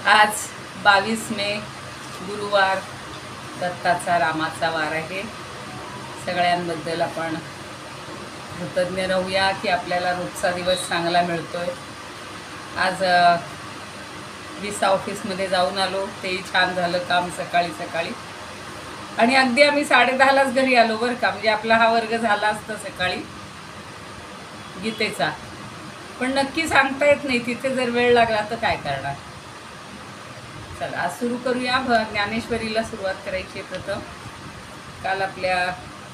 आज 22 मे गुरुवार, दत्ताचा रामाचा वार आहे. सगळ्यांबद्दल आपण कृतज्ञ राहूया की आपल्याला रोजचा दिवस चांगला मिळतोय. आज विसा ऑफिसमध्ये जाऊन आलो, तेही छान झालं काम सकाळी सकाळी. आणि अगदी आम्ही 10:30लाच घरी आलो बरं का. म्हणजे आपला हा वर्ग झाला असता सकाळी गीतेचा, पण नक्की सांगता येत नाही. तिथे जर वेळ लागला तर काय करणार. चला आज सुरू करूया. ज्ञानेश्वरीला सुरुवात करायची आहे प्रथम. काल आपल्या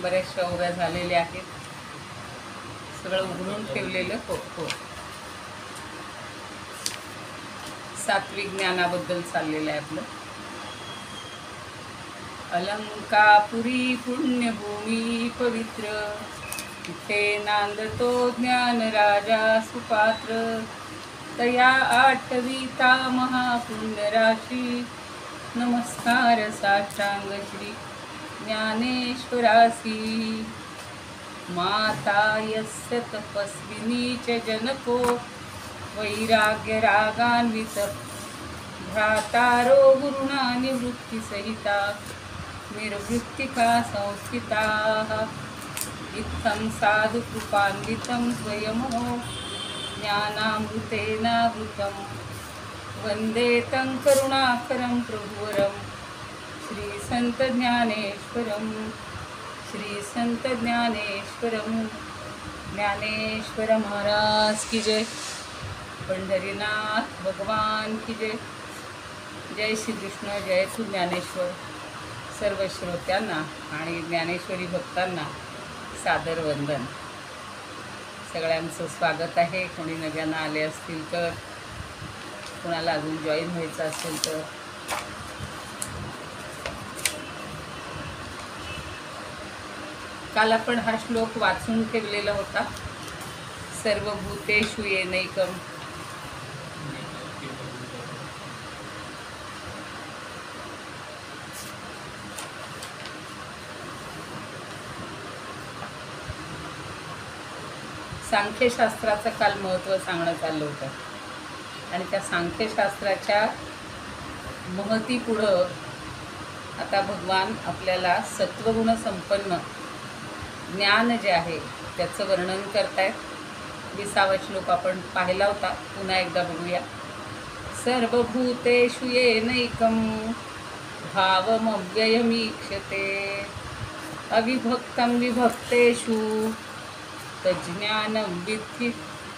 बऱ्याचशा ओव्या झालेल्या आहेत, सगळं उघडून ठेवलेलं. हो, सात्विक ज्ञानाबद्दल चाललेलं आहे आपलं. अलंकापुरी पुण्यभूमी पवित्र, तिथे नांदतो ज्ञान राजा सुपात्र. तया आठविता महापुण्यराशी, नमस्कार साष्टांग श्री ज्ञानेश्वरासी. माता यस्य तपस्विनी च जनको, वैराग्य रागान्वित भ्रातारो गुरुणा निवृत्तिसहिता, निर्वृत्तिका संस्थिताः. इत्थं साधु कृपान्वितं स्वयमो ज्ञानामृतेनावृतं, वन्दे तं करुणाकरं प्रभुवरं श्रीसंत ज्ञानेश्वरं. श्रीसंत ज्ञानेश्वरं. ज्ञानेश्वर महाराज की जय. पंढरीनाथ भगवान की जय. जय श्री कृष्ण. जय तू ज्ञानेश्वर. सर्व श्रोत्यांना आणि ज्ञानेश्वरी भक्तांना सादर वंदन. सगळ्यांचं स्वागत आहे. कोणी नव्यानं आले असतील तर, कोणाला अजून जॉईन व्हायचं असेल तर. काल आपण हा श्लोक वाचून ठेवलेला होता. सर्वभूतेषु येनैकम. सांख्यशास्त्राचं काल महत्त्व सांगणं चाललं होतं. आणि त्या सांख्यशास्त्राच्या महतीपुढं आता भगवान आपल्याला सत्वगुण संपन्न ज्ञान जे आहे त्याचं वर्णन करतायत. 20वा श्लोक आपण पाहिला होता, पुन्हा एकदा बघूया. सर्वभूतेषु येनैकं भावमव्ययमीक्षते, अविभक्तं विभक्तेषु तज्ज्ञानं विद्धि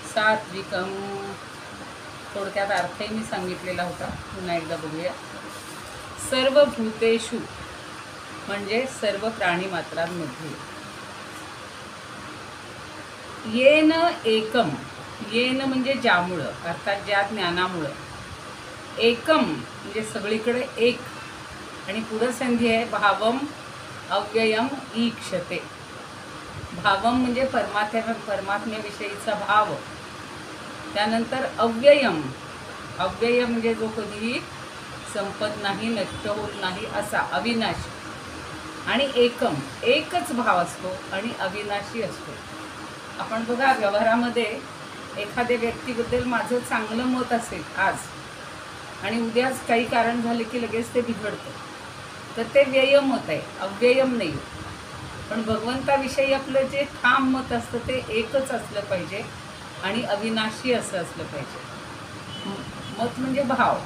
सात्विकं. थोडक्यात अर्थही मी सांगितलेला होता, पुन्हा एकदा बघूया. सर्वभूतेषु म्हणजे सर्व प्राणीमात्रांमध्ये. येन एकम. येन म्हणजे ज्यामुळं, अर्थात ज्या ज्ञानामुळं. एकम म्हणजे सगळीकडे एक. आणि पुढं संधी आहे भावम अव्ययम ईक्षते. भावम म्हणजे परमात्म्याविषयीचा भाव. त्यानंतर अव्ययम. अव्यय म्हणजे जो कधीही संपत नाही, नष्ट होत नाही असा, अविनाशी. आणि एकम एकच भाव असतो आणि अविनाशी असतो. आपण बघा व्यवहारामध्ये एखाद्या व्यक्तीबद्दल माझं चांगलं मत असेल आज, आणि उद्याच काही कारण झाले की लगेच ते बिघडतं, तर ते व्ययम मत आहे, अव्ययम नाही. पण भगवंताविषयी आपलं जे ठाम मत असतं ते एकच असलं पाहिजे आणि अविनाशी असं असलं पाहिजे. मत म्हणजे भाव.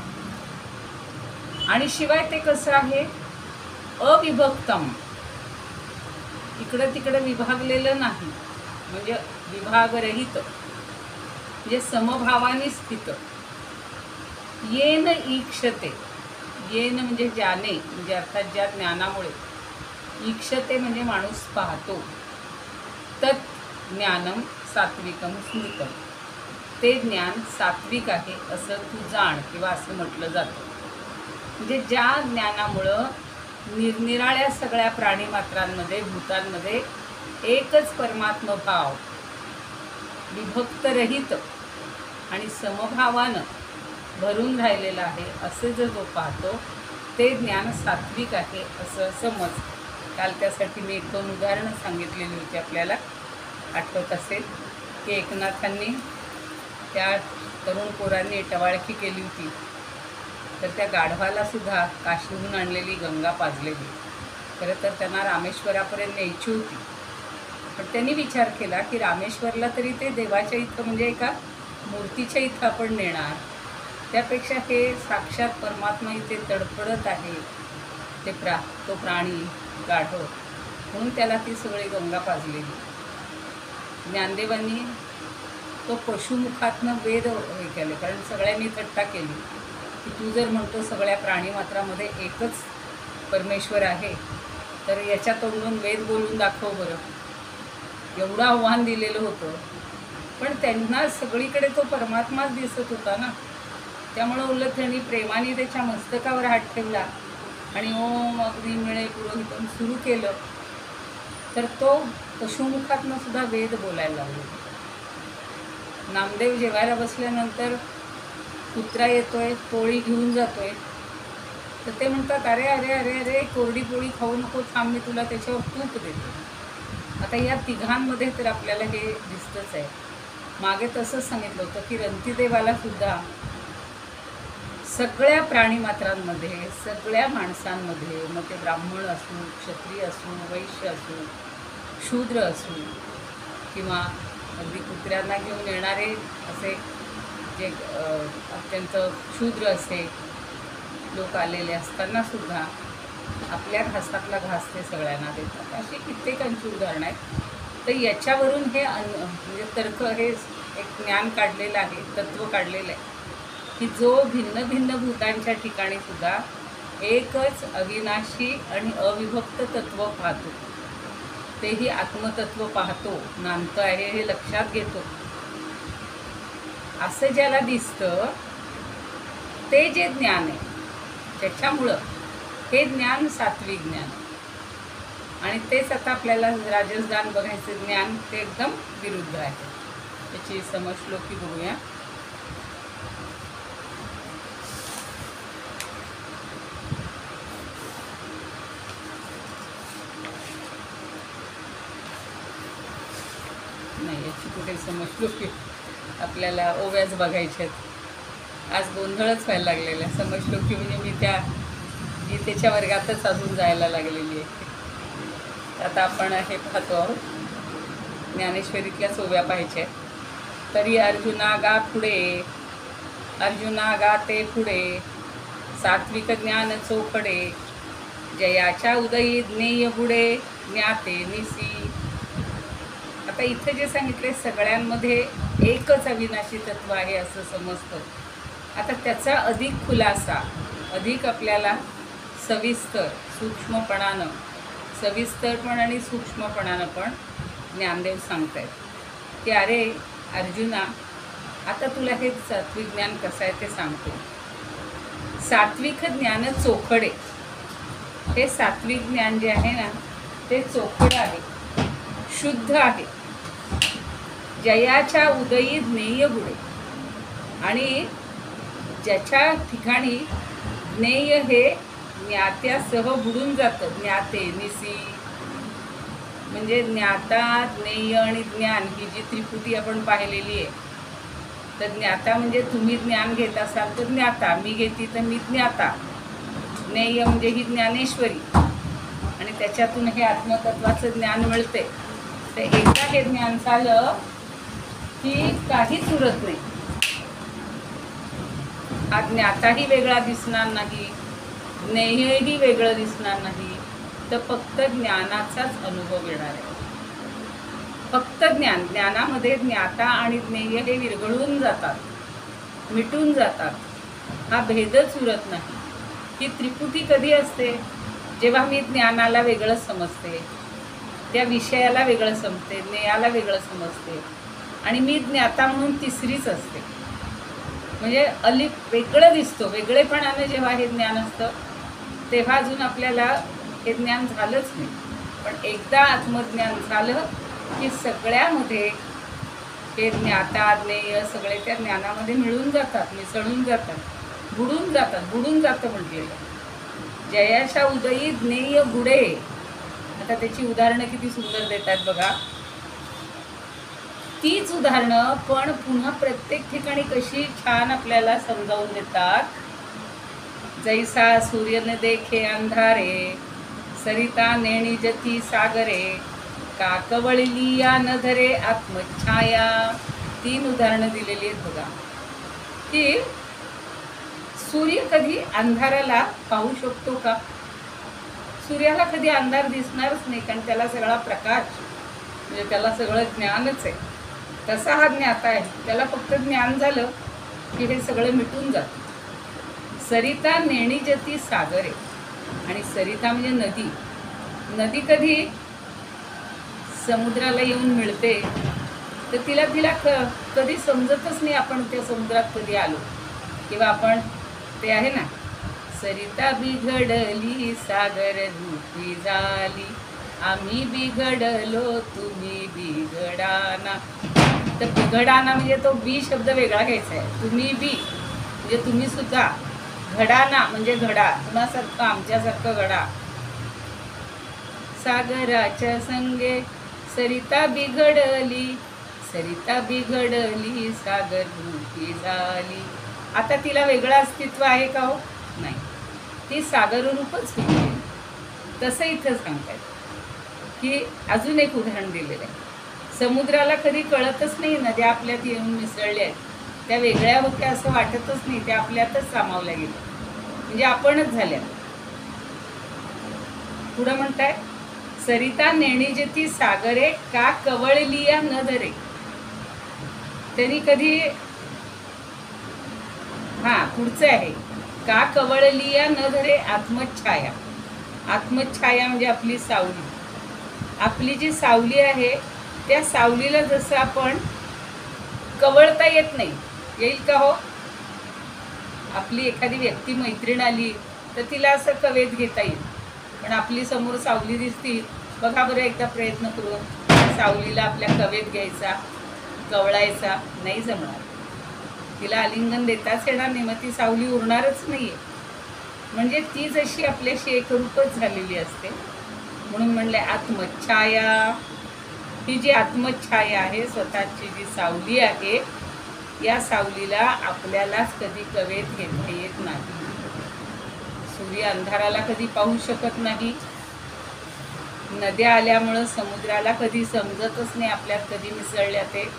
आणि शिवाय ते कसं आहे, अविभक्तम. इकडं तिकडं विभागलेलं नाही, म्हणजे विभागरहित, म्हणजे समभावाने स्थित. येन ईक्षते. येन म्हणजे ज्याने, म्हणजे अर्थात ज्या ज्ञानामुळे. ईक्षते म्हणजे माणूस पाहतो. तत् ज्ञानम सात्विकम स्मृतम. ते ज्ञान सात्विक आहे असं तू जाण, किंवा असं म्हटलं जातं. म्हणजे ज्या ज्ञानामुळं निरनिराळ्या सगळ्या प्राणीमात्रांमध्ये, भूतांमध्ये एकच परमात्म भाव, विभक्तरहित आणि समभावानं भरून राहिलेला आहे, असे जर जो पाहतो ते ज्ञान सात्विक आहे असं समज. काल त्यासाठी मी 1-2 उदाहरणं सांगितलेली होती. आपल्याला आठवत असेल की एकनाथांनी त्या तरुण पोरांनी टवाळकी केली होती तर त्या गाढवाला सुद्धा काशीहून आणलेली गंगा पाजलेली. खरं तर त्यांना रामेश्वरापर्यंत न्यायची होती, पण त्यांनी विचार केला की रामेश्वरला तरी ते देवाच्या इथं म्हणजे एका मूर्तीच्या इथं आपण नेणार, त्यापेक्षा हे साक्षात परमात्मा इथे तडफडत आहे, तो प्राणी गाढव, म्हणून त्याला ती सगळी गंगा पाजलेली. ज्ञानदेवांनी तो पशुमुखातनं वेद हे केले, कारण सगळ्यांनी थट्टा केली की तू जर म्हणतो सगळ्या प्राणीमात्रामध्ये एकच परमेश्वर आहे, तर याच्या तोंडून वेद बोलून दाखव बरं. एवढं आव्हान दिलेलं होतं, पण त्यांना सगळीकडे तो परमात्माच दिसत होता ना. त्यामुळं उलट त्यांनी प्रेमाने त्याच्या मस्तकावर हात ठेवला आणि ओम अग्नी मिळे पुरोहितम सुरू केलं, तर तो पशुमुखातनं सुद्धा वेद बोलायला लागले. नामदेव जेवायला बसल्यानंतर कुत्रा येतोय, पोळी घेऊन जातोय, तर ते म्हणतात अरे अरे अरे अरे कोरडी पोळी खाऊ नको, थांब मी तुला त्याच्यावर तूप देतो. आता या तिघांमध्ये तर आपल्याला हे दिसतंच आहे. मागे तसंच सांगितलं होतं की रंतीदेवाला सुद्धा सगळ्या प्राणीमात्रांमध्ये, सगळ्या माणसांमध्ये, मग ते ब्राह्मण असू, क्षत्रिय असू, वैश्य असू, शूद्र असू, किंवा अगदी कुत्र्यांना घेऊन येणारे असे जे अत्यंत शूद्र असे लोक आलेले असताना सुद्धा आपल्या घासातला घास ते सगळ्यांना देतात. अशी कित्येकांची उदाहरणं आहेत. तर याच्यावरून हे म्हणजे तर्क, हे एक ज्ञान काढलेलं आहे, तत्त्व काढलेलं आहे की जो भिन्न भिन्न भूतांच्या ठिकाणी सुद्धा एकच अविनाशी आणि अविभक्त तत्त्व पाहतो, तेही आत्मतत्व पाहतो, नांतं आहे हे लक्षात घेतो. असं ज्याला दिसतं ते जे ज्ञान आहे, त्याच्यामुळं हे ज्ञान सात्विक ज्ञान. आणि तेच आता आपल्याला राजसदान बघायचं ज्ञान ते एकदम विरुद्ध आहे. त्याची समश्लोकी बघूया. नाही, याची कुठे समश्लोकी, आपल्याला ओव्याच बघायच्या आहेत. आज गोंधळच व्हायला लागलेला आहे. समश्लोकी म्हणजे मी त्या गीतेच्या वर्गातच अजून जायला लागलेली आहे. आता आपण हे पाहतो आहोत, ज्ञानेश्वरीतल्याच ओव्या पाहिजे. तरी अर्जुना गा पुढे, अर्जुना गा ते पुढे, सात्विक ज्ञान चोखडे, जयाच्या उदयी ज्ञेय बुडे, ज्ञाते निसी. आता इथे जे सांगितले सगळ्यांमध्ये एकच अविनाशी तत्व आहे असं समजतं. आता त्याचा अधिक खुलासा, अधिक आपल्याला सविस्तर सूक्ष्मपणानं, सविस्तरपण आणि सूक्ष्मपणानं पण ज्ञानदेव सांगत आहेत की अरे अर्जुना, आता तुला हे सात्विक ज्ञान कसं आहे ते सांगतो. सात्विक ज्ञान चोखडे, हे सात्विक ज्ञान जे आहे ना ते चोखडं आहे, शुद्ध आहे. जयाच्या उदयी ज्ञेय बुडे, आणि ज्याच्या ठिकाणी ज्ञेय हे ज्ञात्यासह बुडून जातं. ज्ञाते निसी म्हणजे ज्ञाता, ज्ञेय आणि ज्ञान ही जी त्रिपुटी आपण पाहिलेली आहे. तर ज्ञाता म्हणजे तुम्ही ज्ञान घेत असाल तर ज्ञाता, मी घेते तर मी ज्ञाता. ज्ञेय म्हणजे ही ज्ञानेश्वरी, आणि त्याच्यातून हे आत्मतत्वाचं ज्ञान मिळते. तर एकदा हे ज्ञान झालं की काहीच उरत नाही. हा ज्ञाताही वेगळा दिसणार नाही, ज्ञेयही वेगळं दिसणार नाही, तर फक्त ज्ञानाचाच अनुभव येणार आहे. फक्त ज्ञान, ज्ञानामध्ये ज्ञाता आणि ज्ञेय हे विरघळून जातात, मिटून जातात. हा भेदच उरत नाही. ही त्रिपुटी कधी असते? जेव्हा मी ज्ञानाला वेगळं समजते, त्या विषयाला वेगळं समजते, ज्ञेयाला वेगळं समजते, आणि मी ज्ञाता म्हणून तिसरीच असते. म्हणजे वेगळं दिसतो. वेगळेपणाने जेव्हा हे ज्ञान असतं तेव्हा अजून आपल्याला हे ज्ञान झालंच नाही. पण एकदा आत्मज्ञान झालं की सगळ्यामध्ये हे ज्ञाता, ज्ञेय सगळे त्या ज्ञानामध्ये मिळून जातात, मिसळून जातात, बुडून जातात. बुडून जातं म्हटलेलं. जयाच्या उदयी ज्ञेय बुडे. आता त्याची उदाहरणं किती सुंदर देतात बघा. तीच उदाहरणं पण पुन्हा प्रत्येक ठिकाणी कशी छान आपल्याला समजावून देतात जैसा सूर्य न देखे अंधारे, सरिता नेणी जती सागरे, काकवळली या न धरे आत्मछाया. 3 उदाहरणं दिलेली आहेत बघा, की सूर्य कधी अंधाराला पाहू शकतो का? सूर्याला कधी अंधार दिसणारच नाही, कारण त्याला सगळा प्रकाश, म्हणजे त्याला सगळं ज्ञानच आहे. तसा हा ज्ञाता आहे, त्याला फक्त ज्ञान झालं की हे सगळं मिटून जातं. सरिता नेणी जती सागरे, आणि सरिता म्हणजे नदी. नदी कधी समुद्राला येऊन मिळते तर तिला कधी समजतच नाही आपण त्या समुद्रात कधी आलो, किंवा आपण ते आहे ना, सरिता बिघडली सागर रूपी झाली, आम्ही बिघडलो तुम्ही बिघडाना. तर बिघडाना म्हणजे तो बी शब्द वेगळा घ्यायचा आहे. तुम्ही बी म्हणजे तुम्ही सुद्धा, घडाना म्हणजे घडा, कुणासारखं आमच्यासारखं घडा. सागराच्या संगे सरिता बिघडली, सरिता बिघडली सागर रूपी झाली. आता तिला वेगळं अस्तित्व आहे का हो? नाही, ती सागर रूपच होती. तसं इथं सांगतायत की अजून एक उदाहरण दिलेलं आहे. समुद्राला कधी कळतच नाही नद्या आपल्यात येऊन मिसळल्या आहेत, त्या वेगळ्या होत्या असं वाटतच नाही, त्या आपल्यातच सामावल्या गेल्या, म्हणजे आपणच झाल्या. पुढं म्हणताय, सरिता नेणी जती सागरे, का कवळलिया न धरे. त्यांनी कधी, पुढचं आहे, का कवळलिया न धरे आत्मछाया. आत्मछाया म्हणजे आपली सावली. आपली जी सावली आहे त्या सावलीला जसं आपण कवळता येत नाही, येईल का हो? आपली एखादी व्यक्ती मैत्रीण आली तर तिला असं कवेत घेता येईल, पण आपली समोर सावली दिसती, बघा बरं एकदा प्रयत्न करून सावलीला आपल्या कवेत घ्यायचा, कवळायचा, नाही जमणार. तिला आलिंगन देताच येणार नाही, मग ती सावली उरणारच नाही आहे. म्हणजे ती जशी आपल्याशी एकरूपच झालेली असते. म्हणून म्हणले आत्मछाया. ही जी आत्मछाया आहे, स्वतःची जी सावली आहे, या सावलीला आपल्यालाच कधी कवेत घेता येत नाही. सूर्य अंधाराला कधी पाहू शकत नाही, नद्या आल्यामुळं समुद्राला कधी समजतच नाही आपल्यात कधी मिसळल्या ते,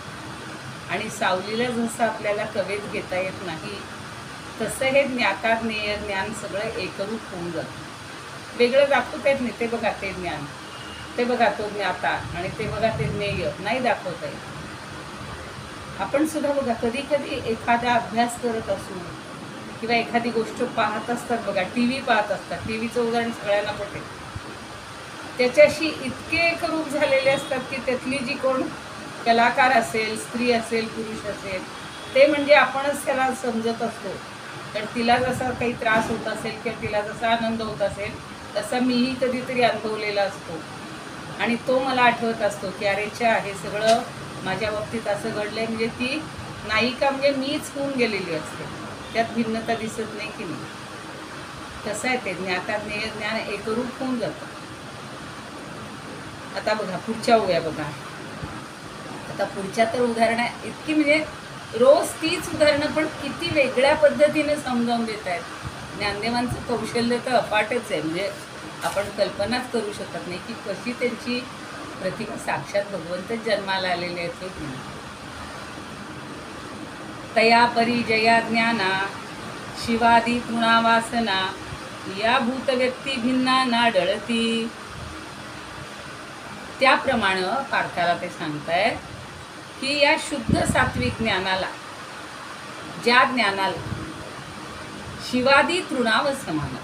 आणि सावलीला जसं आपल्याला कवेत घेता येत नाही तसं हे ज्ञाता ज्ञेय ज्ञान सगळं एकरूप होऊन जातं. वेगळं दाखवता येत नाही. ते बघा ते ज्ञान, ते बघा तो ज्ञाता, आणि ते बघा ते ज्ञेय, नाही दाखवता येत. आपण सुद्धा बघा कधी कधी एखादा अभ्यास करत असू किंवा एखादी गोष्ट पाहत असतात, बघा टी व्ही पाहत असतात, टी व्हीचं उदाहरण सगळ्यांना पटेल. त्याच्याशी इतके एकरूप झालेले असतात की त्यातली जी कोण कलाकार असेल, स्त्री असेल, पुरुष असेल, ते म्हणजे आपणच त्याला समजत असतो. तर तिला जसा काही त्रास होत असेल किंवा तिला जसा आनंद होत असेल तसा मीही कधीतरी अनुभवलेला असतो, आणि तो मला आठवत असतो की अरे च्या, हे सगळं माझ्या बाबतीत असं घडलंय. म्हणजे ती नायिका म्हणजे मीच होऊन गेलेली असते, त्यात भिन्नता दिसत नाही की नाही. कसं आहे ते ज्ञाता ज्ञेय ज्ञान एकरूप होऊन जातं. आता बघा पुढच्या उद्या बघा, आता पुढच्या तर उदाहरणं इतकी, म्हणजे रोज तीच उदाहरणं पण किती वेगळ्या पद्धतीने समजावून देत आहेत. ज्ञानदेवांचं कौशल्य तर अफाटच आहे, म्हणजे आपण कल्पनाच करू शकत नाही की कशी त्यांची प्रतिमा साक्षात भगवंतच जन्माला आलेले आहेत. तया परिजया ज्ञाना शिवादी तृणावासना, या भूत व्यक्ती भिन्ना नाडळती. त्याप्रमाणे पार्थाला ते सांगतायत की या शुद्ध सात्विक ज्ञानाला, ज्या ज्ञानाला शिवादी तृणावसमाना,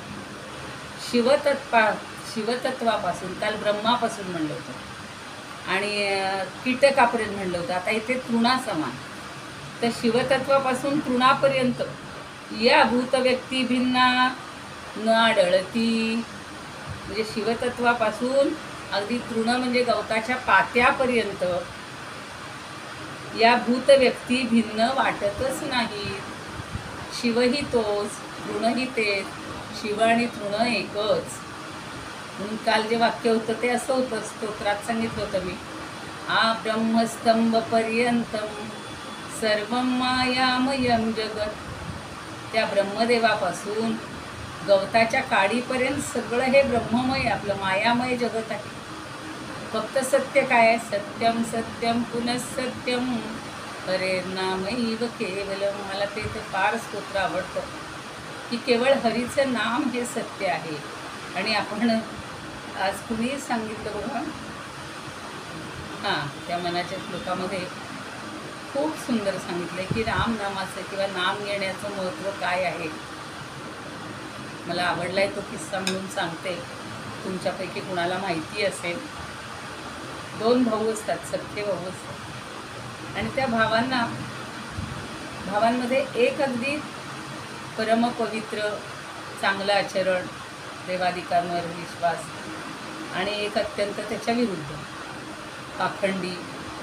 शिवतत्वापासून, काल ब्रह्मापासून म्हणलं होतं आणि कीटकापर्यंत म्हणलं होतं, आता इथे तृणासमान. तर शिवतत्वापासून तृणापर्यंत या भूत व्यक्ती भिन्ना न आढळती. म्हणजे शिवतत्वापासून अगदी तृण म्हणजे गवताच्या पात्यापर्यंत या भूत व्यक्ती भिन्न वाटतच नाही. शिवही तोच, तृणही तेच, शिव आणि तृण एकच. म्हणून काल जे वाक्य होतं ते असं होतं, स्तोत्रात सांगितलं होतं मी, आ ब्रह्मस्तंभ पर्यंतम सर्व मायामयम जगत. त्या ब्रह्मदेवापासून गवताच्या काडीपर्यंत सगळं हे ब्रह्ममय आपलं मायामय जगत आहे. फक्त सत्य काय आहे? सत्यम सत्यम पुनः सत्यम हरे नामैव केवलम. मला ते फार स्तोत्र आवडतं की केवळ हरीचं नाम हे सत्य आहे. आणि आपण आज कुणी सांगितलं बघा, हां, त्या मनाच्या श्लोकामध्ये खूप सुंदर सांगितलं आहे की रामनामाचं किंवा नाम घेण्याचं महत्त्व काय आहे. मला आवडला आहे तो किस्सा म्हणून सांगते. तुमच्यापैकी कुणाला माहिती असेल, 2 भाऊ असतात, सख्खे भाऊ असतात. आणि त्या भावांमध्ये एक अगदी परमपवित्र चांगलं आचरण, देवादिकांवर विश्वास, आणि एक अत्यंत त्याच्या विरुद्ध पाखंडी,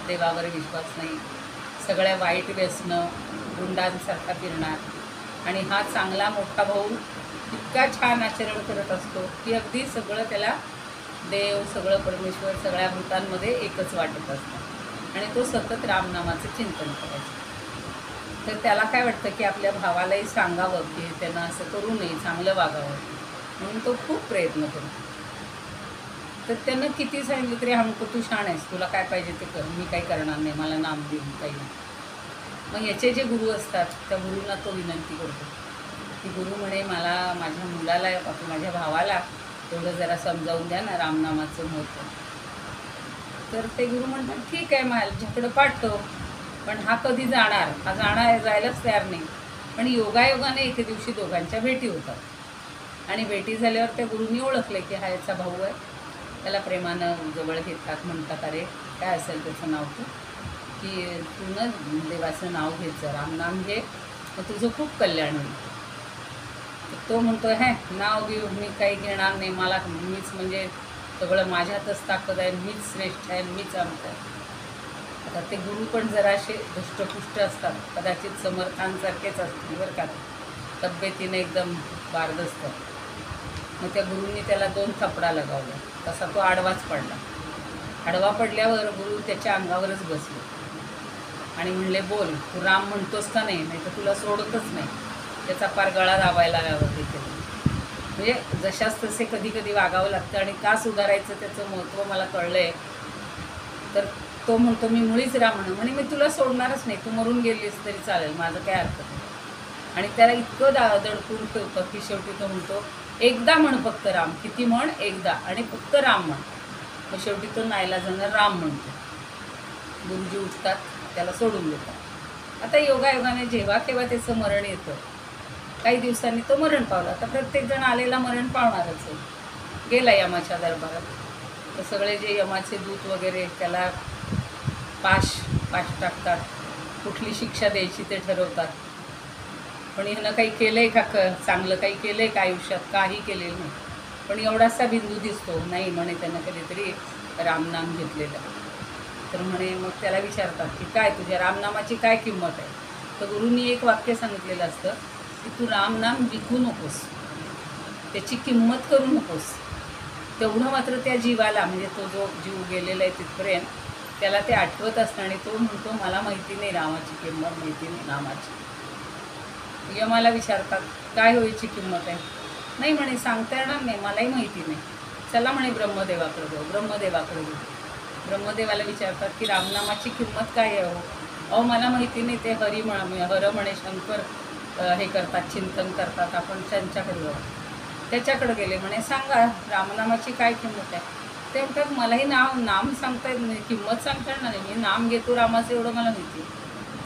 देवावर विश्वास नाही, सगळ्या वाईट व्यसनं, गुंडांसारखा फिरणार. आणि हा चांगला मोठा भाऊ इतका छान आचरण करत असतो की अगदी सगळं त्याला देव, सगळं परमेश्वर, सगळ्या भूतांमध्ये एकच वाटत असतं. आणि तो सतत रामनामाचं चिंतन करायचं. तर त्याला काय वाटतं की आपल्या भावालाही सांगावं की त्यांना असं करू नये, चांगलं वागावं, म्हणून तो खूप प्रयत्न करतो. तर त्यानं किती सांगितलं तरी हमको तू शाण आहेस, तुला काय पाहिजे ते कर, मी काही करणार नाही, मला नाम देऊन काही नाही. मग याचे जे गुरु असतात त्या गुरूंना तो विनंती करतो की गुरु म्हणे मला माझ्या मुलाला, माझ्या भावाला तेवढं जरा समजावून द्या ना रामनामाचं महत्त्व. तर ते गुरु म्हणतात ठीक आहे, माझ्याकडं पाठव, पण हा कधी जाणार, हा जायलाच तयार नाही. पण योगायोगाने एके दिवशी दोघांच्या भेटी होतात. आणि भेटी झाल्यावर त्या गुरूंनी ओळखले की हा याचा भाऊ आहे. त्याला प्रेमानं जवळ घेतात, म्हणतात अरे काय असेल त्याचं नाव तू, की तू न देवाचं नाव घेत जा, रामनाम घे, मग तुझं खूप कल्याण होईल. तो म्हणतो नाव घेऊ, मी काही घेणार नाही, मला मीच म्हणजे सगळं माझ्यातच ताकद आहे, मीच श्रेष्ठ आहे, मीच आमचं आहे. आता ते गुरु पण जराशे धष्टपुष्ट असतात, कदाचित समर्थांसारखेच असतील बरं का, तब्येतीने एकदम बारदस्त. मग त्या गुरूंनी त्याला 2 थपडा लगावला, तसा तो आडवाच पडला. आडवा पडल्यावर गुरु त्याच्या अंगावरच बसले आणि म्हणले बोल, तू राम म्हणतोस का नाही, नाही तर तुला सोडतच नाही. त्याचा पार गळा दाबायला देखील. म्हणजे जशाच तसे कधी कधी वागावं लागतं. आणि का सुधारायचं त्याचं महत्त्व मला कळलं आहे. तर तो म्हणतो मी मुळीच राम म्हणे मी तुला सोडणारच नाही, तू मरून गेलीस तरी चालेल, माझं काय अर्थ नाही. आणि त्याला इतकं दडपून ठेवतं की शेवटी तो म्हणतो एकदा म्हण फक्त राम, किती म्हण, एकदा, आणि फक्त राम म्हण. मग शेवटी तो नाईलाजानं राम म्हणतो. गुरुजी उठतात, त्याला सोडून देतात. आता योगायोगाने जेव्हा केव्हा त्याचं मरण येतं, काही दिवसांनी तो मरण पावला. आता प्रत्येकजण आलेला मरण पावणारच आहे. गेला यमाच्या दरबारात. तर सगळे जे यमाचे दूत वगैरे त्याला पाश टाकतात, कुठली शिक्षा द्यायची ते ठरवतात. पण ह्यानं काही केलं आहे का, चांगलं काही केलं आहे का आयुष्यात? काही केलेलं नाही. पण एवढासा बिंदू दिसतो, नाही म्हणे त्यानं कधीतरी रामनाम घेतलेलं. तर म्हणे मग त्याला विचारतात की काय तुझ्या रामनामाची काय किंमत आहे. तर गुरूंनी एक वाक्य सांगितलेलं असतं की तू रामनाम विकू नकोस, त्याची किंमत करू नकोस. तेवढं मात्र त्या जीवाला, म्हणजे तो जो जीव गेलेला आहे तिथपर्यंत, त्याला ते आठवत असतं. आणि तो म्हणतो मला माहिती नाही रामाची किंमत, माहिती नाही नामाची. यमाला विचारतात काय होईची किंमत आहे. नाही म्हणे सांगता येणार नाही, मलाही माहिती नाही. चला म्हणे ब्रह्मदेवाकडे जाऊ. ब्रह्मदेवाकडे गेलो. ब्रह्मदेवाला विचारतात की रामनामाची किंमत काय आहे हो. अहो मला माहिती नाही, ते हर म्हणे शंकर हे करतात, चिंतन करतात, आपण त्यांच्याकडे जाऊ. त्याच्याकडे गेले. म्हणे सांगा रामनामाची काय किंमत आहे. ते म्हणतात मलाही नाम सांगता येत नाही, किंमत सांगता येणार नाही, मी नाम घेतो रामाचं एवढं मला माहिती.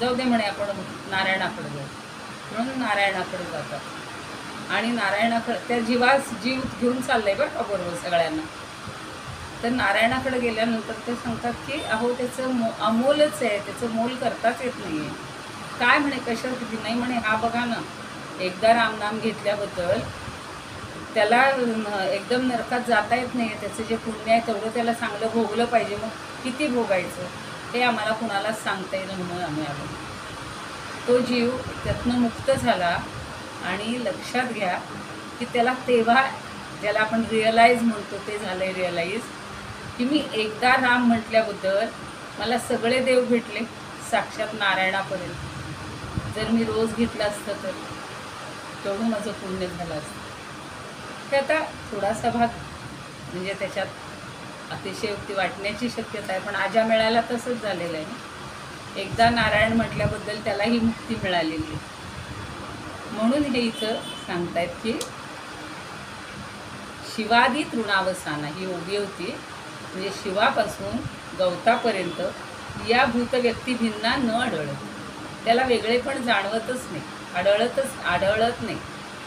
जाऊ दे म्हणे आपण नारायणाकडे जाऊ. म्हणून नारायणाकडे जातात. आणि नारायणाकडे त्या जीव घेऊन चाललं आहे बरं का बरोबर सगळ्यांना. तर नारायणाकडे गेल्यानंतर ते सांगतात की अहो त्याचं अमोलच आहे, त्याचं मोल करताच येत नाही आहे. काय म्हणे कशावर किती नाही म्हणे. हा बघा ना, एकदा रामनाम घेतल्याबद्दल त्याला एकदम नरकात जाता येत नाही. त्याचं जे पुण्य आहे तेवढं त्याला चांगलं भोगलं पाहिजे. मग किती भोगायचं हे आम्हाला कुणालाच सांगता येईल म्हणून आम्ही आलो. तो जीव त्यातनं मुक्त झाला. आणि लक्षात घ्या की त्याला तेव्हा ज्याला आपण रिअलाईज म्हणतो ते झालं आहे रिअलाईज की मी एकदा राम म्हटल्याबद्दल मला सगळे देव भेटले साक्षात नारायणापर्यंत. जर मी रोज घेतलं असतं तर तेवढं माझं पुण्य झालं असतं. हे आता थोडासा भाग म्हणजे त्याच्यात अतिशयोक्ती वाटण्याची शक्यता आहे, पण आजा मेळायला तसंच झालेलं आहे ना. एकदा नारायण म्हटल्याबद्दल त्याला ही मुक्ती मिळालेली आहे. म्हणून हे इथं सांगतायत की शिवादी तृणावसाना ही ओवी होती, म्हणजे शिवापासून गवतापर्यंत या भूत व्यक्ती भिन्ना न आढळत. त्याला वेगळे पण जाणवतच नाही, आढळत नाही.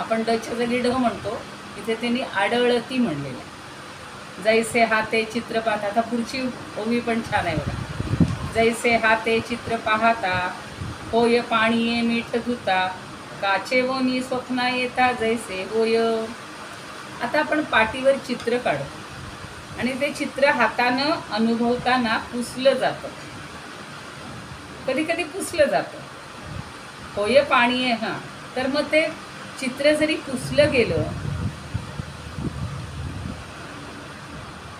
आपण डच्या जागी ढ म्हणतो, इथे त्यांनी आढळती म्हणलेलं आहे. जैसे हाते चित्र पाहता, आता पुढची ओवी पण छान आहे बघा. जैसे हाते चित्र पाहता, होय पाणीये मीठ धुता, काचे वोनी स्वप्ना येता जैसे होय. आता आपण पाटीवर चित्र काढतो आणि ते चित्र हातानं अनुभवताना पुसलं जातं, कधी कधी पुसलं जातं. होय पाणी आहे हां, तर मग ते चित्र जरी पुसलं गेलं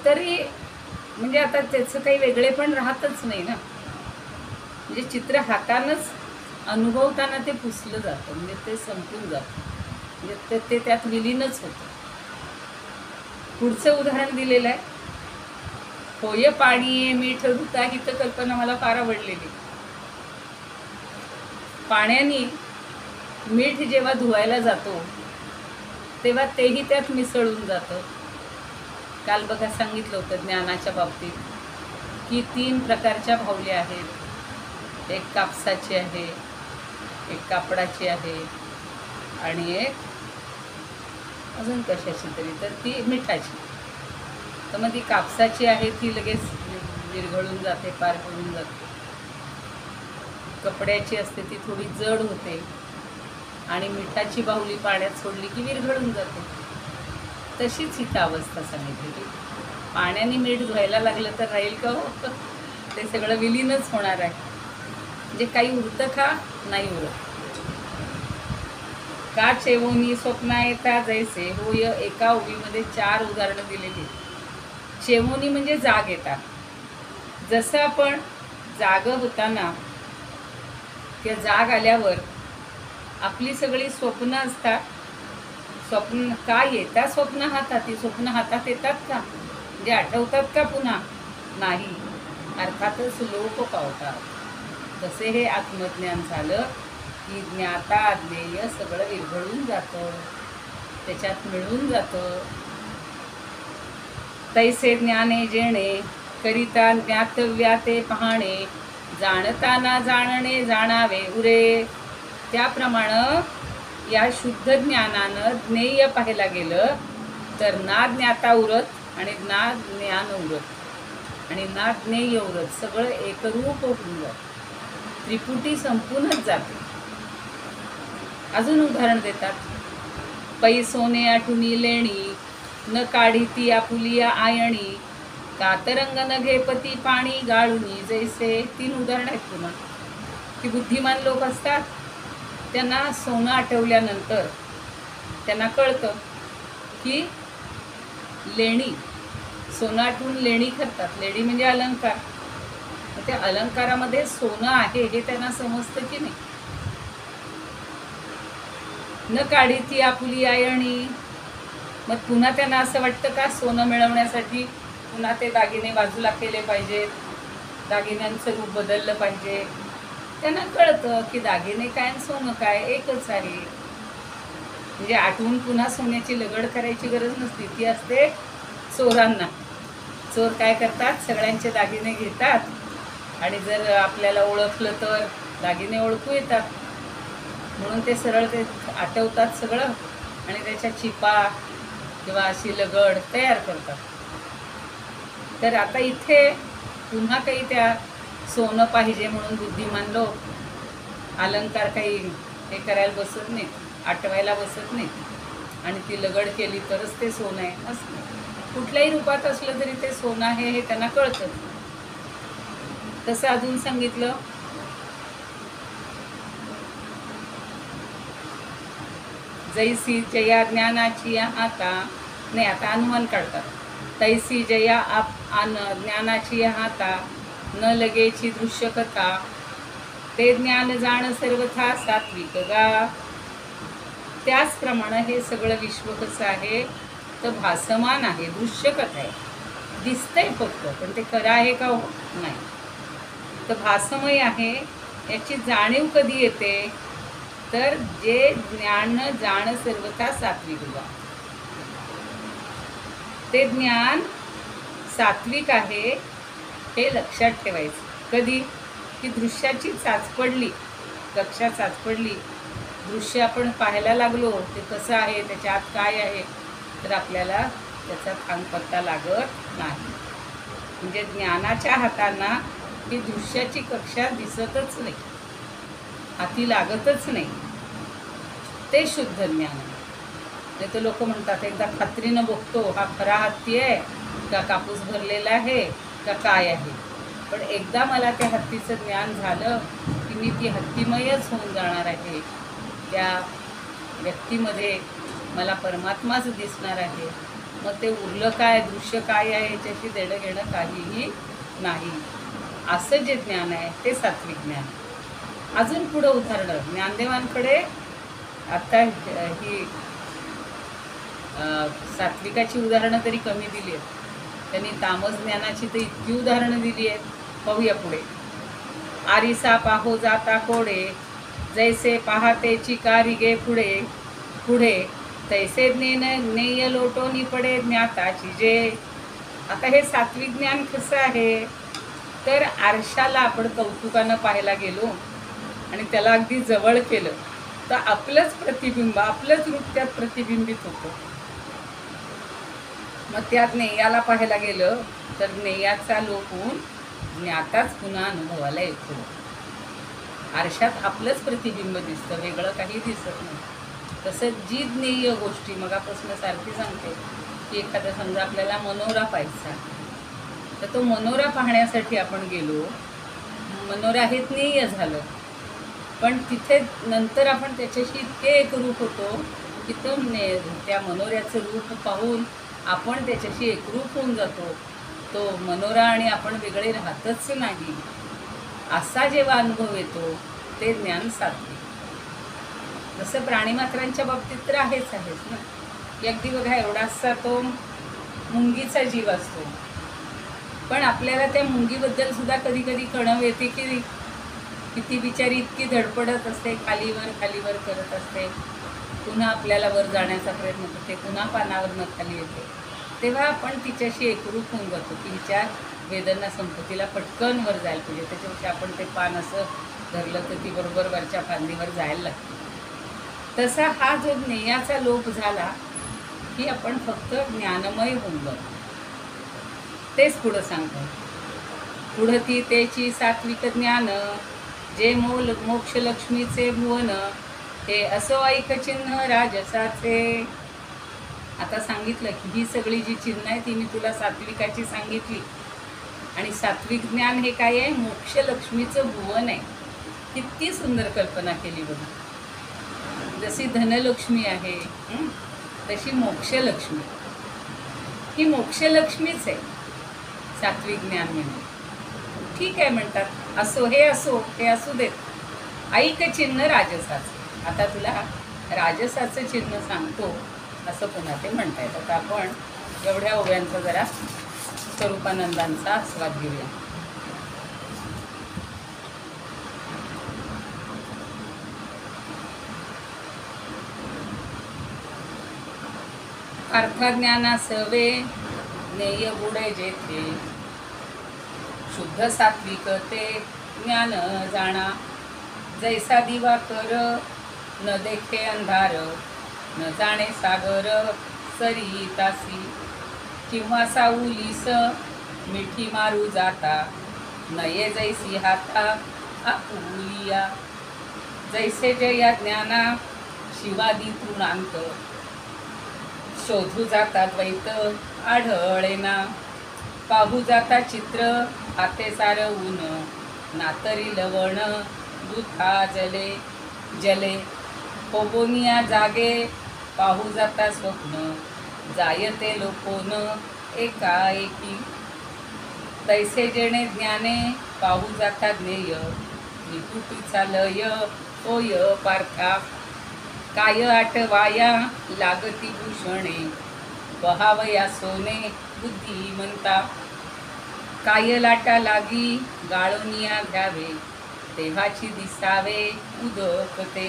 तरी म्हणजे आता त्याचं काही वेगळे पण राहतच नाही ना. म्हणजे चित्र हातानंच अनुभवताना ते पुसलं जातं, म्हणजे ते संपून जातं, म्हणजे ते त्यात विलीनच होतं. पुढचं उदाहरण दिलेलं आहे, होय पाणी मीठ धुता. ही तर कल्पना मला फार आवडलेली. पाण्याने मीठ जेव्हा धुवायला जातो तेव्हा तेही त्यात मिसळून जातं. काल बघा सांगितलं होतं ज्ञानाच्या बाबतीत की 3 प्रकारच्या बाहुल्या आहेत. एक कापसाची आहे, एक कापडाची आहे आणि एक अजून कशाची तरी, तर ती मिठाची. तर मग ती कापसाची आहे ती लगेच विरघळून जाते, पार पडून जाते. कपड्याची असते ती थोडी जड होते आणि मिठाची बाहुली पाण्यात सोडली की विरघळून जाते. तशीच इथं अवस्था सांगितली. पाण्याने मीठ धुवायला लागलं तर राहील का हो? ते सगळं विलीनच होणार आहे. म्हणजे काही उरतं का? नाही उरत. का चेवोनी स्वप्ना येता जैसे होय. एका ओवीमध्ये 4 उदाहरणं दिलेली. चेवोनी म्हणजे जाग येतात. जसं आपण जाग होताना त्या जाग आल्यावर आपली सगळी स्वप्न असतात. स्वप्न का येतात? स्वप्न हातात. ती स्वप्न हातात येतात का? म्हणजे आठवतात का पुन्हा? नाही, अर्थातच लोप पावतात. तसे हे आत्मज्ञान झालं की ज्ञाता ज्ञेय सगळं विरघळून जातं, त्याच्यात मिळून जातं. तैसे ज्ञाने जेणे करिता ज्ञातव्या ते पाहणे, जाणताना जाणणे जाणावे उरे. त्याप्रमाणे या शुद्ध ज्ञानानं ज्ञेय पाहायला गेलं तर ना ज्ञाता उरत आणि ना ज्ञान उरत आणि ना ज्ञेय उरत. सगळं एकरूप होऊन जातं, त्रिपुटी संपूनच जाते. अजून उदाहरण देतात, पै सोने आठुनी लेणी, न काढी ती आपुलिया आयणी, कातरंग न घेपती पाणी गाळुनी जैसे. 3 उदाहरण आहेत पुन्हा की बुद्धिमान लोक असतात, त्यांना सोनं आठवल्यानंतर त्यांना कळतं की लेणी, सोनं आठवून लेणी करतात. लेणी म्हणजे अलंकार. त्या अलंकारामध्ये सोनं आहे हे त्यांना समजतं की नाही. न काढी ती आपुली आयणी, मग पुन्हा त्यांना असं वाटतं का सोनं मिळवण्यासाठी पुन्हा ते दागिने बाजूला केले पाहिजेत, दागिन्यांचं रूप बदललं पाहिजे. त्यांना कळतं की दागिने काय आणि सोनं काय एकच आहे. म्हणजे आठवून पुन्हा सोन्याची लगड करायची गरज नसते, ती असते चोरांना. चोर काय करतात, सगळ्यांचे दागिने घेतात आणि जर आपल्याला ओळखलं तर दागिने ओळखू येतात, म्हणून ते सरळ ते आठवतात सगळं आणि त्याच्या चिपा किंवा अशी लगड तयार करतात. तर आता इथे पुन्हा काही त्या सोनं पाहिजे म्हणून बुद्धिमान लोक अलंकार काही हे करायला बसत नाहीत, आठवायला बसत नाहीत आणि ती लगड केली तरच ते सोनं आहे असं नाही. कुठल्याही रूपात असलं तरी ते सोनं आहे हे त्यांना कळतं. तसं अजून सांगितलं, जैसी जया ज्ञानाची हाता, नाही आता अनुमान काढतात. तैसी जया ज्ञानाची हाता, न लगेची दृश्य कथा, ते ज्ञान जाण सर्वथा सात्विक गा. त्याचप्रमाणे हे सगळं विश्व कसं आहे, तर भासमान आहे, दृश्यकथ आहे, दिसतंय फक्त, पण ते खरं आहे का? हो नाही. तर भासमय आहे, याची जाणीव कधी येते? तर जे ज्ञान जाण सर्वथा सात्विक उदा, ते ज्ञान सात्विक आहे हे लक्षात ठेवायचं. कधी? की दृश्याची चाच पडली, कक्षा चाच पडली, दृश्य आपण पाहायला लागलो, ते कसं आहे, त्याच्या आत काय आहे, तर आपल्याला त्याचा थांगपत्ता लागत नाही. म्हणजे ज्ञानाच्या हातांना ही दृश्याची कक्षा दिसतच नाही, हाती लागतच नाही. ते शुद्ध ज्ञान आहे. नाही तर लोक म्हणतात एकदा खात्रीनं बघतो हा खरा हत्ती आहे का, कापूस भरलेला आहे का, काय आहे. पण एकदा मला त्या हत्तीचं ज्ञान झालं की मी ती हत्तीमयच होऊन जाणार आहे. त्या व्यक्तीमध्ये मला परमात्माच दिसणार आहे. मग ते उरलं काय, दृश्य काय आहे, याच्याशी देणं घेणं काहीही नाही. असं जे ज्ञान आहे ते सात्विक ज्ञान. अजून पुढं उदाहरणं ज्ञानदेवांकडे आता ही सात्विकाची उदाहरणं तरी कमी दिली आहेत. त्यांनी तामस ज्ञानाची तर इतकी उदाहरणं दिली आहेत. पाहूया पुढे. आरिसा पाहो जाता कोडे, जैसे पाहतेची कारिगे पुढे पुढे, तैसे ज्ञेय लोटोनी पडे ज्ञाताची जे. आता हे सात्विक ज्ञान कसं आहे? तर आरशाला आपण कौतुकानं पाहायला गेलो आणि त्याला अगदी जवळ केलं तर आपलंच प्रतिबिंब, आपलंच रूप त्यात प्रतिबिंबित होतं. मग त्या ज्ञेयाला पाहायला गेलं तर ज्ञेयाचा लोप होऊन ज्ञाताच पुन्हा अनुभवाला येतो. आरशात आपलंच प्रतिबिंब दिसतं, वेगळं काही दिसत नाही. तसंच जी ज्ञेय गोष्टी, मगापासून सारखी सांगते की एखादा समजा आपल्याला मनोरा पाहायचा, तर तो मनोरा पाहण्यासाठी आपण गेलो, मनोरा हे ज्ञेय झालं, पण तिथे नंतर आपण त्याच्याशी इतके एकरूप होतो की तो त्या मनोऱ्याचं रूप पाहून आपण त्याच्याशी एकरूप होऊन जातो. तो मनोरा आणि आपण वेगळे राहतच नाही, असा जेव्हा अनुभव येतो ते ज्ञान सात्विक. जसं प्राणीमात्रांच्या बाबतीत तर आहेच ना. अगदी बघा एवढासा तो मुंगीचा जीव असतो, पण आपल्याला त्या मुंगीबद्दल सुद्धा कधी कधी कळव येते की किती बिचारी इतकी धडपडत असते, खालीवर करत असते, पुन्हा आपल्याला वर जाण्याचा प्रयत्न करते, पुन्हा पानावरनं खाली येते. तेव्हा आपण तिच्याशी एकरूप होऊन जातो की हिच्या वेदना संपत्तीला पटकन वर जायला पाहिजे, त्याच्यापेक्षा आपण ते पान असं धरलं तर ती बरोबर वरच्या फांदीवर जायला लागते. तसा हा जो ज्ञेयाचा लोप झाला की आपण फक्त ज्ञानमय होऊन जातो. तेच पुढं सांगतात. पुढं ती तेची सात्विक ज्ञान, जे मोक्ष लक्ष्मीचे भुवन, हे असो ऐक चिन्ह राजसाचे. आता सांगितलं की ही सगळी जी चिन्ह आहे ती मी तुला सात्विकाची सांगितली. आणि सात्विक ज्ञान हे काय आहे? मोक्ष लक्ष्मीचं भुवन आहे. किती सुंदर कल्पना केली बघा. जशी धनलक्ष्मी आहे तशी मोक्षलक्ष्मी, ही मोक्षलक्ष्मीच आहे सात्विक ज्ञान म्हणजे. ठीक आहे म्हणतात, असो हे असू देत, ऐक चिन्ह राजसाचं. आता तुला राजसाचं चिन्ह सांगतो असं पुन्हा ते म्हणतायत. आता आपण एवढ्या ओव्यांचा जरा स्वरूपानंदांचा आस्वाद घेऊया. अर्थज्ञाना सवे ज्ञेय बुडे जेथे, शुद्ध सात्विक ते ज्ञान जाणा. जैसा दिवा कर न देखे अंधार, न जाणे सागर सरितासी. किंवा साऊलीस मिठी मारू जाता, नये जैसी हाता आपुलिया. जैसे जया ज्ञाना शिवादी तृणांत, शोधू जाता द्वैत आढळेना. पाहू जाता चित्र हाते सारवून, नातरी लवण दुथा जले जले. होबोनिया जागे पाहू जाता स्वप्न, जायते लोकोन एकाएकी. तैसे जेणे ज्ञाने पाहू जाता ज्ञेय, निकुटीचा लय होय पार्था. काय आठवाया लागती भूषणे, वहावया सोने बुद्धिमंता. काय लाटा लागी गाळोनिया घ्यावे, तेव्हाची दिसावे उदकते.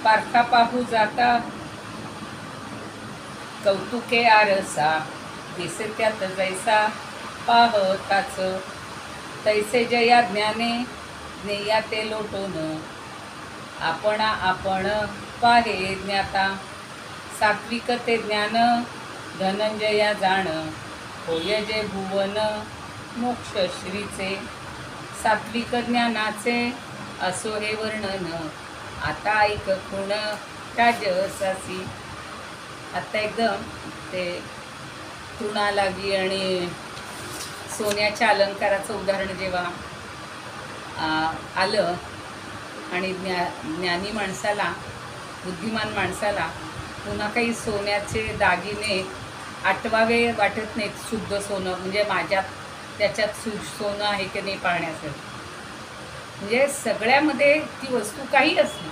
पारखा पाहू जाता कौतुके आरसा, दिसे त्यात जैसा पाहताच. तैसे जया ज्ञाने ज्ञेया ते लोटून, आपणा आपण पाहे ज्ञाता. सात्विक ते ज्ञान धनंजया जाण, होय जे भुवन मोक्ष श्रीचे. सात्विक ज्ञानाचे असो हे वर्णन, आता ऐक खुण राजसासी. आता एकदम ते तृणालागी आणि सोन्याच्या अलंकाराचं उदाहरण जेव्हा आलं आणि ज्ञानी माणसाला, बुद्धिमान माणसाला पुन्हा काही सोन्याचे दागिने आठवावे वाटत नाहीत. शुद्ध सोनं म्हणजे माझ्यात त्याच्यात सोनं आहे की नाही पाहण्यासाठी. म्हणजे सगळ्यामध्ये ती वस्तू काही असू,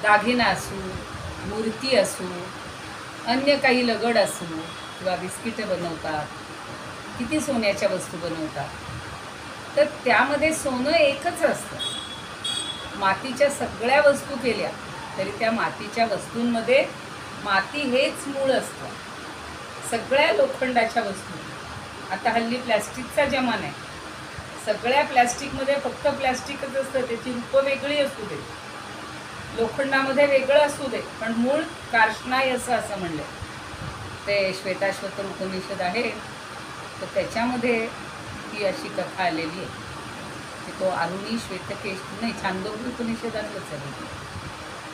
दागिना असू, मूर्ती असू, अन्य काही लगड असू, किंवा बिस्किटं बनवतात, किती सोन्याच्या वस्तू बनवतात, तर त्यामध्ये सोनं एकच असतं. मातीच्या सगळ्या वस्तू केल्या तरी त्या मातीच्या वस्तूंमध्ये माती हेच मूळ असतं. सगळ्या लोखंडाच्या वस्तू, आता हल्ली प्लॅस्टिकचा जमाना आहे, सगळ्या प्लॅस्टिकमध्ये फक्त प्लॅस्टिकच असतं, त्याची रूपं वेगळी असू दे, लोखंडामध्ये वेगळं असू दे, पण मूळ कार्ष्णाय असं म्हणलं. ते श्वेताश्वतर उपनिषद आहे, तर त्याच्यामध्ये ही अशी कथा आलेली आहे की तो आरुणी श्वेतकेतू, नाही छांदोग्य उपनिषदातलंच आहे,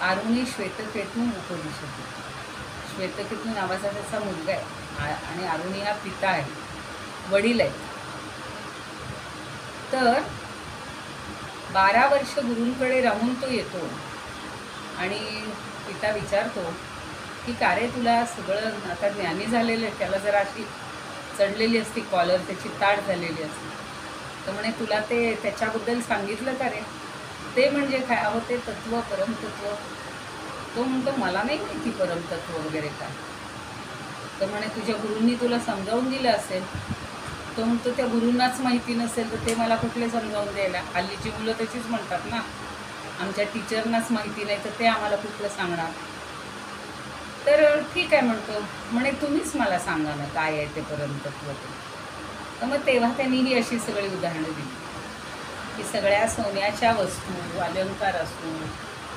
आरुणी श्वेतकेतू उपनिषद. श्वेतकेतू नावाचा त्याचा मुलगा आहे आणि आरुणी हा पिता आहे, वडील आहेत. तर 12 वर्ष गुरूंकडे राहून तो येतो आणि पिता विचारतो की का रे तुला सगळं आता ज्ञानी झालेलं आहे, त्याला जरा अशी चढलेली असती कॉलर, त्याची ताट झालेली असते, तर म्हणे तुला ते त्याच्याबद्दल सांगितलं का रे? ते म्हणजे काय? अहो ते तत्व, परमतत्व. तो म्हणतो मला नाही माहिती परमतत्व वगैरे काय. तर म्हणे तुझ्या गुरूंनी तुला समजावून दिलं असेल. तो म्हणतो त्या गुरूंनाच माहिती नसेल तर ते मला कुठले समजावून द्यायला. हल्लीची मुलं तशीच म्हणतात ना, आमच्या टीचरनाच माहिती नाही तर ते आम्हाला कुठलं सांगणार. तर ठीक आहे म्हणतो, म्हणे तुम्हीच मला सांगा ना काय आहे ते परमतत्व. तर मग तेव्हा त्यांनी ही अशी सगळी उदाहरणं दिली की सगळ्या सोन्याच्या वस्तू, अलंकार असू,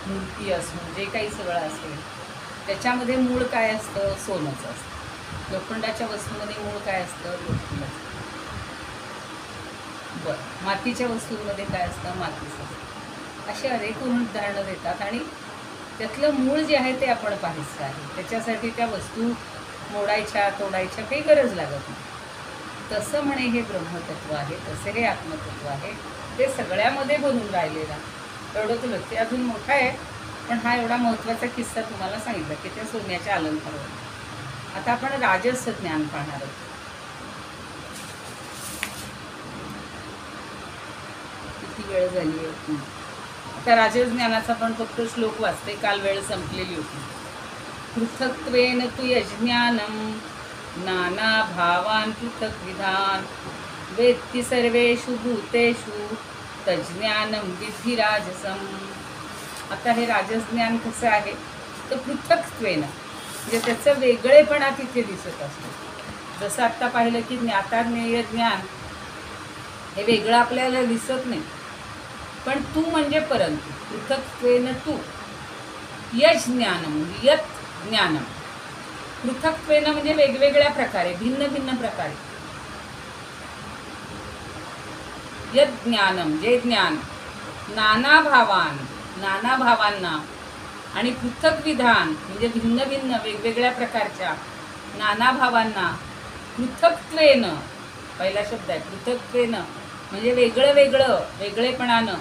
मूर्ती असू, जे काही सगळं असेल त्याच्यामध्ये मूळ काय असतं? सोनंच असतं. लोखंडाच्या वस्तूंमध्ये मूळ काय असतं? लोखंड असतं. बरं, मातीच्या वस्तूंमध्ये काय असतं? मातीच असतं. असे अनेक उदाहरणं देतात आणि त्यातलं मूळ जे आहे ते आपण पाहायचं आहे. त्याच्यासाठी त्या वस्तू मोडायच्या, तोडायच्या काही गरज लागत नाही. तसं म्हणे हे ब्रह्मतत्व आहे, तसे हे आत्मतत्व आहे, ते सगळ्यामध्ये बनून राहिलेला. एवढं तुला ते अजून मोठा आहे, पण हा एवढा महत्त्वाचा किस्सा तुम्हाला सांगितला की त्या सोन्याच्या अलंकारावर. आता आपण राजस ज्ञान पाहणार आहोत. किती वेळ झाली आहे? आता राजस ज्ञानाचा पण फक्त श्लोक वाचते, काल वेळ संपलेली होती. पृथक्त्वेन तु यज्ञानम नाना भावान पृथक विधान, वेत्ति सर्वेषु भूतेषु तज्ज्ञानम विद्धि राजसम. आता हे राजस ज्ञान कसं आहे तर पृथक्त्वेन, म्हणजे त्याचं वेगळेपणा तिथे दिसत असतो. जसं आत्ता पाहिलं की ज्ञाता ज्ञेय ज्ञान हे वेगळं आपल्याला दिसत नाही, पण तू म्हणजे परंतु. पृथक्त्वेन तू, यश ज्ञानम, यत ज्ञानम. पृथक्त्वेन म्हणजे वेगवेगळ्या प्रकारे, भिन्न भिन्न प्रकारे. यत ज्ञानम, जे ज्ञान, नाना भावान, नाना भावांना, आणि पृथक विधान म्हणजे भिन्न भिन्न वेगवेगळ्या प्रकारच्या नाना भावांना. पृथक्त्वेन, पहिला शब्द आहे पृथक्त्वेन, म्हणजे वेगळं वेगळं, वेगळेपणानं.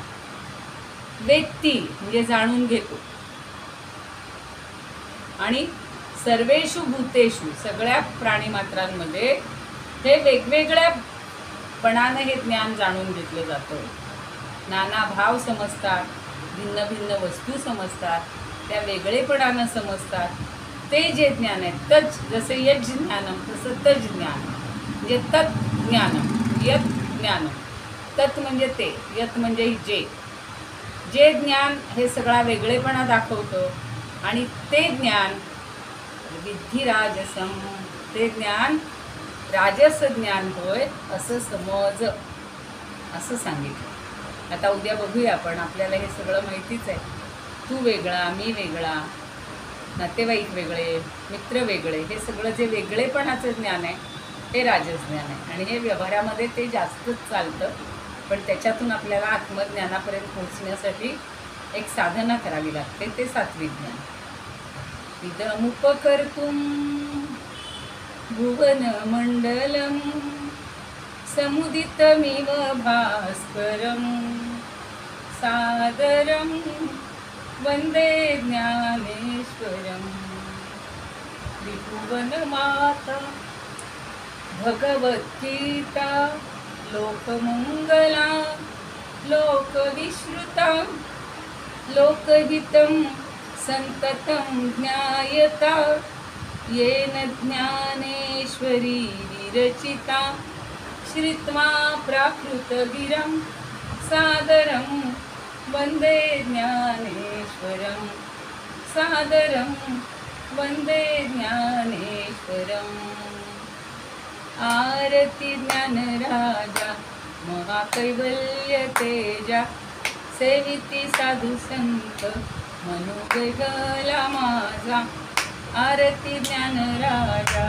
वेत्ती म्हणजे जाणून घेतो. आणि सर्वेषु भूतेषु, सगळ्या प्राणीमात्रांमध्ये हे वेगवेगळ्यापणानं हे ज्ञान जाणून घेतलं जातं. नाना भाव समजतात, भिन्न भिन्न वस्तू समजतात, त्या वेगळेपणानं समजतात. ते जे ज्ञान आहे तच, जसं यज ज्ञानम तसं तज ज्ञान, म्हणजे तत् ज्ञानम, यत ज्ञानम. तत् म्हणजे ते, यत म्हणजे जे ज्ञान हे सगळा वेगळेपणा दाखवतं आणि ते ज्ञान विद्धी राजसम, ते ज्ञान राजस ज्ञान होय असं समज, असं सांगितलं. आता उद्या बघूया आपण. आपल्याला हे सगळं माहितीच आहे. तू वेगळा, मी वेगळा, नातेवाईक वेगळे, मित्र वेगळे, हे सगळं जे वेगळेपणाचं ज्ञान आहे ते राजस ज्ञान आहे. आणि हे व्यवहारामध्ये ते जास्तच चालतं, पण त्याच्यातून आपल्याला आत्मज्ञानापर्यंत पोहोचण्यासाठी एक साधना करावी लागते, ते सात्विक ज्ञान. इदमुपकर्तुं भुवनमण्डलं समुदितमिव भास्करं सादरं वन्दे ज्ञानेश्वरं. त्रिभुवनमाता भगवद्गीता लोकमङ्गला लोकविश्रुता लोकहितं संततं ज्ञायता येन ज्ञानेश्वरी विरचिता. श्रुत्वा प्राकृतगिरं सादरं वन्दे ज्ञानेश्वरं सादरं वन्दे ज्ञानेश्वरम्. आरती ज्ञानराजा महाकैवल्य तेजा सेविती साधू संत मनोगला माझा. आरती ज्ञानराजा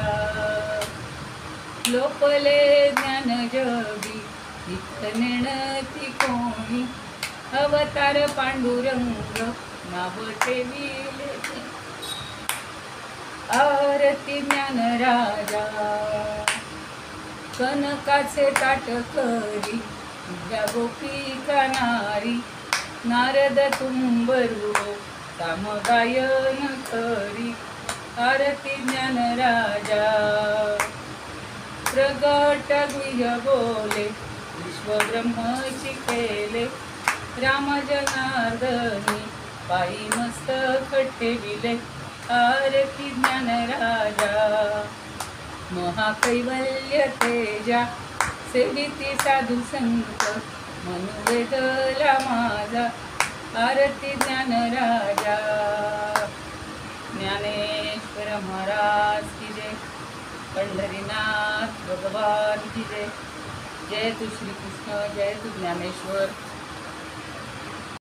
लोपले ज्ञान जगी इथनेणती कोणी. अवतार पांडुरंग नाव ठेविले. आरती ज्ञानराजा कनकाचे ताट करी तुझ्या गोपिका नारी. नारद तुंबरू सामगायन करी. आरती ज्ञानराजा प्रगट गुह्य बोले विश्वब्रह्म शिकेले. राम जनार्दनी पायी मस्तक ठेविले. आरती ज्ञानराजा महाकैवल्य तेजा सेविती साधू संत मनोवेदला माझा. आरती ज्ञानराजा. ज्ञानेश्वर महाराज की जय. पंढरीनाथ भगवान की जय. जय तू श्रीकृष्ण, जय तू ज्ञानेश्वर.